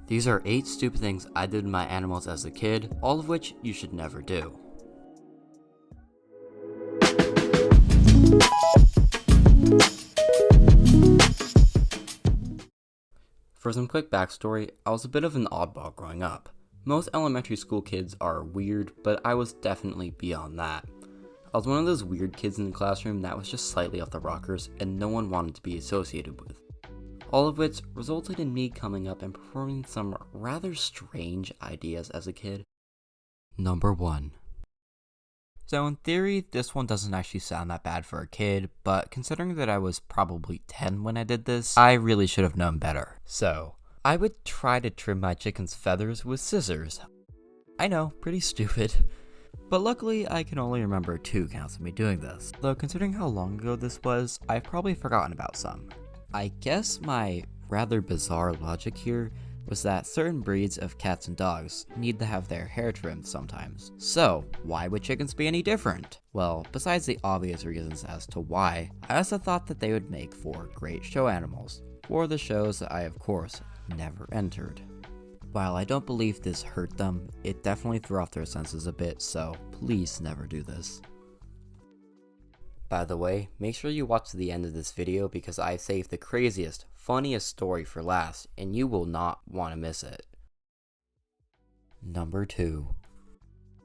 These are 8 stupid things I did with my animals as a kid, all of which you should never do. For some quick backstory, I was a bit of an oddball growing up. Most elementary school kids are weird, but I was definitely beyond that. I was one of those weird kids in the classroom that was just slightly off the rockers and no one wanted to be associated with. All of which resulted in me coming up and performing some rather strange ideas as a kid. Number 1. So in theory, this one doesn't actually sound that bad for a kid, but considering that I was probably 10 when I did this, I really should have known better. So, I would try to trim my chicken's feathers with scissors. I know, pretty stupid. But luckily, I can only remember 2 counts of me doing this. Though considering how long ago this was, I've probably forgotten about some. I guess my rather bizarre logic here was that certain breeds of cats and dogs need to have their hair trimmed sometimes. So, why would chickens be any different? Well, besides the obvious reasons as to why, I also thought that they would make for great show animals, for the shows that I of course never entered. While I don't believe this hurt them, it definitely threw off their senses a bit, so please never do this. By the way, make sure you watch to the end of this video because I saved the craziest, funniest story for last, and you will not want to miss it. Number 2.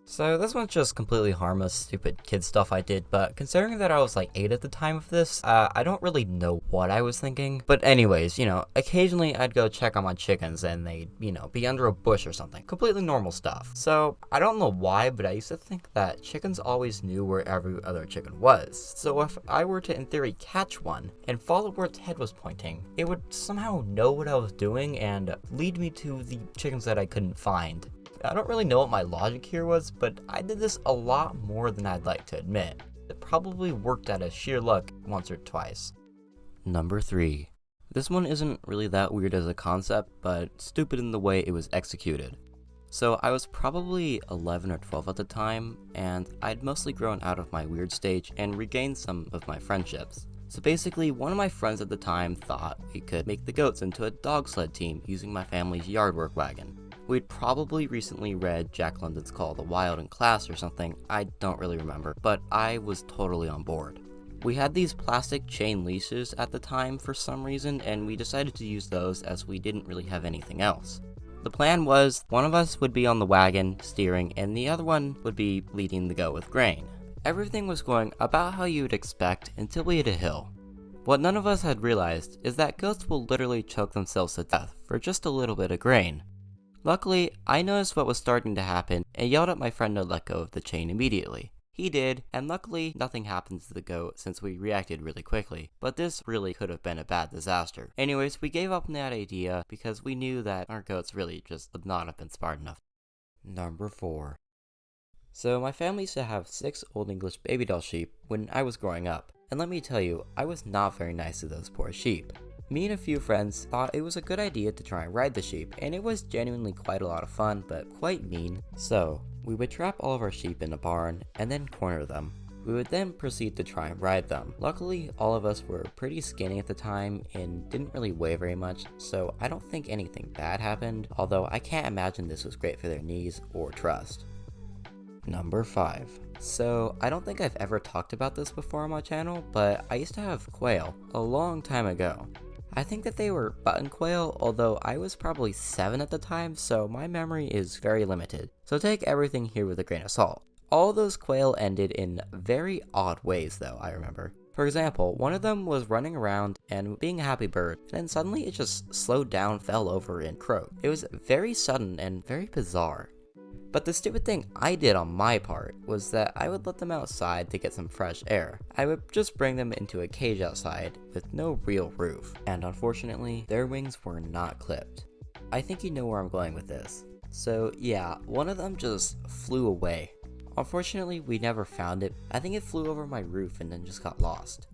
So this one's just completely harmless, stupid kid stuff I did, but considering that I was like 8 at the time of this, I don't really know what I was thinking. But anyways, occasionally I'd go check on my chickens and they'd, be under a bush or something. Completely normal stuff. So I don't know why, but I used to think that chickens always knew where every other chicken was. So if I were to, in theory, catch one and follow where its head was pointing, it would somehow know what I was doing and lead me to the chickens that I couldn't find. I don't really know what my logic here was, but I did this a lot more than I'd like to admit. It probably worked out of sheer luck once or twice. Number 3. This one isn't really that weird as a concept, but stupid in the way it was executed. So I was probably 11 or 12 at the time, and I'd mostly grown out of my weird stage and regained some of my friendships. So basically, one of my friends at the time thought we could make the goats into a dog sled team using my family's yard work wagon. We'd probably recently read Jack London's Call of the Wild in class or something, I don't really remember, but I was totally on board. We had these plastic chain leashes at the time for some reason, and we decided to use those as we didn't really have anything else. The plan was, one of us would be on the wagon, steering, and the other one would be leading the goat with grain. Everything was going about how you would expect until we hit a hill. What none of us had realized is that goats will literally choke themselves to death for just a little bit of grain. Luckily, I noticed what was starting to happen and yelled at my friend to let go of the chain immediately. He did, and luckily nothing happened to the goat since we reacted really quickly, but this really could have been a bad disaster. Anyways, we gave up on that idea because we knew that our goats really just would not have been smart enough. Number 4. So my family used to have 6 Old English baby doll sheep when I was growing up, and let me tell you, I was not very nice to those poor sheep. Me and a few friends thought it was a good idea to try and ride the sheep, and it was genuinely quite a lot of fun, but quite mean. So, we would trap all of our sheep in a barn, and then corner them. We would then proceed to try and ride them. Luckily, all of us were pretty skinny at the time, and didn't really weigh very much, so I don't think anything bad happened, although I can't imagine this was great for their knees or trust. Number 5. So, I don't think I've ever talked about this before on my channel, but I used to have quail a long time ago. I think that they were button quail, although I was probably 7 at the time, so my memory is very limited. So take everything here with a grain of salt. All those quail ended in very odd ways though, I remember. For example, one of them was running around and being a happy bird, and then suddenly it just slowed down, fell over, and croaked. It was very sudden and very bizarre. But the stupid thing I did on my part was that I would let them outside to get some fresh air. I would just bring them into a cage outside with no real roof, and unfortunately, their wings were not clipped. I think you know where I'm going with this. So yeah, one of them just flew away. Unfortunately, we never found it. I think it flew over my roof and then just got lost.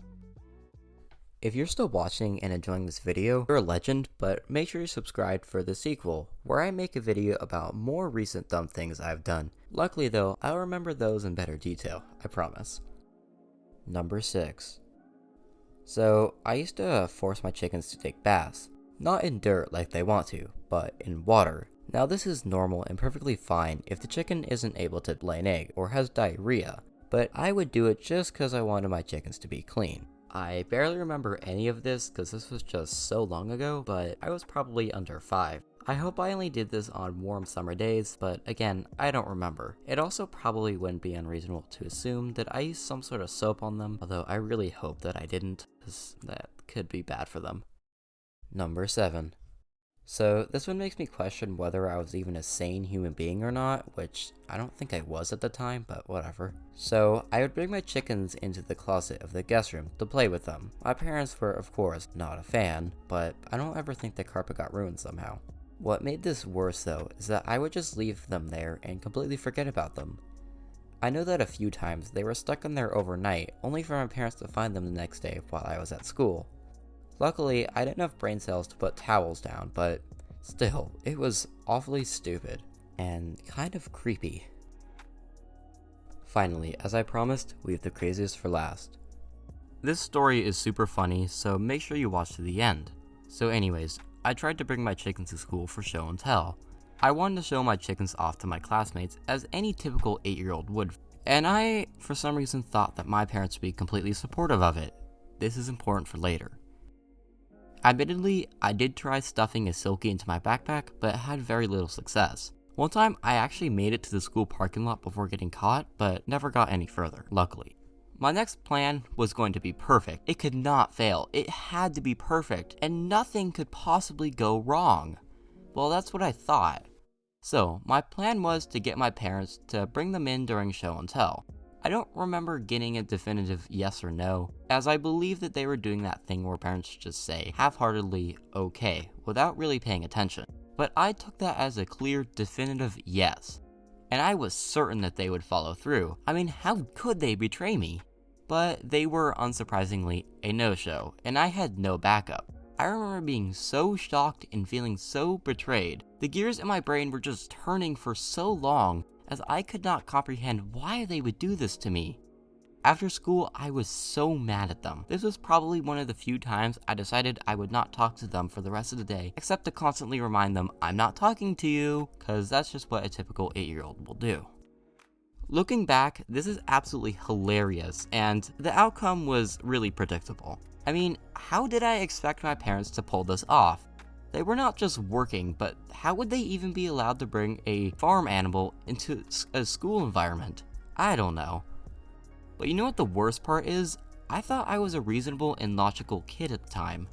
If you're still watching and enjoying this video, you're a legend, but make sure you're subscribed for the sequel, where I make a video about more recent dumb things I've done. Luckily though, I'll remember those in better detail, I promise. Number 6. So, I used to force my chickens to take baths. Not in dirt like they want to, but in water. Now this is normal and perfectly fine if the chicken isn't able to lay an egg or has diarrhea, but I would do it just because I wanted my chickens to be clean. I barely remember any of this because this was just so long ago, but I was probably under 5. I hope I only did this on warm summer days, but again, I don't remember. It also probably wouldn't be unreasonable to assume that I used some sort of soap on them, although I really hope that I didn't, because that could be bad for them. Number 7. So this one makes me question whether I was even a sane human being or not, which I don't think I was at the time, but whatever. So I would bring my chickens into the closet of the guest room to play with them. My parents were of course not a fan, but I don't ever think the carpet got ruined somehow. What made this worse though is that I would just leave them there and completely forget about them. I know that a few times they were stuck in there overnight, only for my parents to find them the next day while I was at school. Luckily, I didn't have brain cells to put towels down, but still, it was awfully stupid and kind of creepy. Finally, as I promised, we have the craziest for last. This story is super funny, so make sure you watch to the end. So anyways, I tried to bring my chickens to school for show and tell. I wanted to show my chickens off to my classmates as any typical 8-year-old would, and I, for some reason, thought that my parents would be completely supportive of it. This is important for later. Admittedly, I did try stuffing a Silky into my backpack, but had very little success. One time, I actually made it to the school parking lot before getting caught, but never got any further, luckily. My next plan was going to be perfect. It could not fail. It had to be perfect, and nothing could possibly go wrong. Well, that's what I thought. So, my plan was to get my parents to bring them in during show and tell. I don't remember getting a definitive yes or no, as I believe that they were doing that thing where parents just say half-heartedly okay, without really paying attention. But I took that as a clear, definitive yes. And I was certain that they would follow through. I mean, how could they betray me? But they were, unsurprisingly, a no-show, and I had no backup. I remember being so shocked and feeling so betrayed. The gears in my brain were just turning for so long, as I could not comprehend why they would do this to me. After school, I was so mad at them. This was probably one of the few times I decided I would not talk to them for the rest of the day, except to constantly remind them I'm not talking to you, cause that's just what a typical 8-year-old will do. Looking back, this is absolutely hilarious, and the outcome was really predictable. I mean, how did I expect my parents to pull this off? They were not just working, but how would they even be allowed to bring a farm animal into a school environment? I don't know. But you know what the worst part is? I thought I was a reasonable and logical kid at the time.